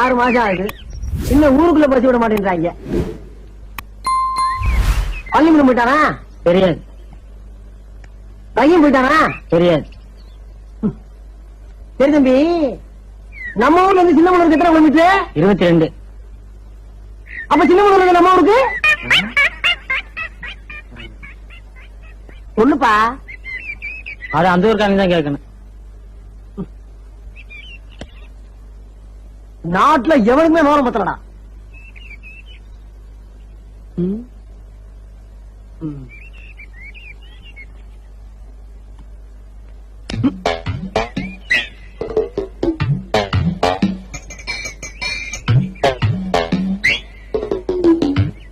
6 மாசம் ஆகுது. இன்னும் ஊருக்குள்ள பசி விட மாட்டேன்றாங்க. பள்ளிக்கூடம் போயிட்டானா? தெரியாது. பையன் போயிட்டானா? தெரியாது. சரி தம்பி, நம்ம ஊர்ல இருந்து சின்ன ஊருக்கு எத்தனை கிலோமீட்டர்? 22. அப்ப சின்ன ஊர்ல நம்ம ஊருக்கு ஒண்ணுப்பா. அது அந்த ஊருக்காரங்க தான் கேட்கணும். நாட்டுல எவனுக்குமே விவரம் பத்தலடா.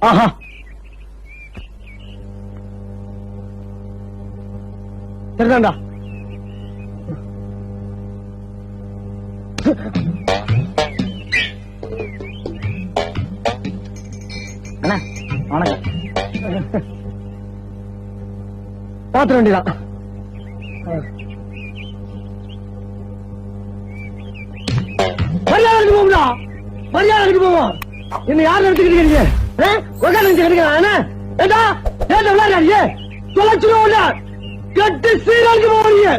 ஆஹா, சரிதான்டா. அண்ணா வணக்கம். பாத்திர வேண்டியதான். மரியாதை போகும்டா, மரியாதை போவோம். என்ன யாரும் எடுத்துக்கிட்டு விளையாடுறாங்க. தொலைச்சிருவோம் கட்டு சீராளுக்கு போவீங்க.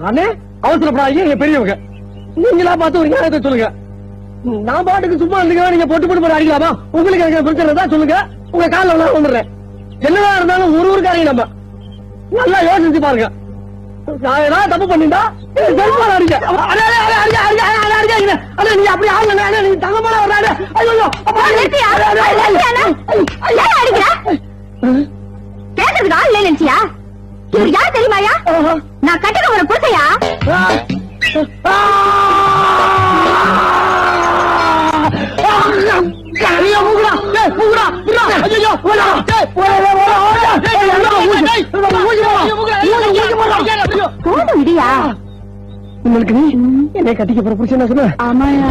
அண்ணே அவசரப்படாதீங்க, பெரியவங்க. நீங்களா பார்த்து ஒரு ஞானத்தை சொல்லுங்க. நான் பாட்டுக்கு சும்மா இருந்துங்க. நீங்க பொட்டு போட்டு அடிக்கலாமா? உங்களுக்கு எனக்கு பிரச்சனை தான் சொல்லுங்க. உங்க காலில் வந்துடுறேன். என்னதான் இருந்தாலும் ஒரு ஊருக்காரங்க நம்ம நல்லா யோசிச்சு பாருங்க. நான் ஏதாவது தப்பு பண்ணிட்டா அடிக்க நீங்க அப்படி ஆளுங்க. நீங்க தங்கமான வர்றாரு. கேட்டதுக்கு ஆள் இல்லை நினைச்சியா? இவர் யார் தெரியுமாயா? நான் கட்டின ஒரு புருஷையா? உங்களுக்கு நீ என்னை கட்டிக்க போற புருஷன் சொன்ன? ஆமாயா.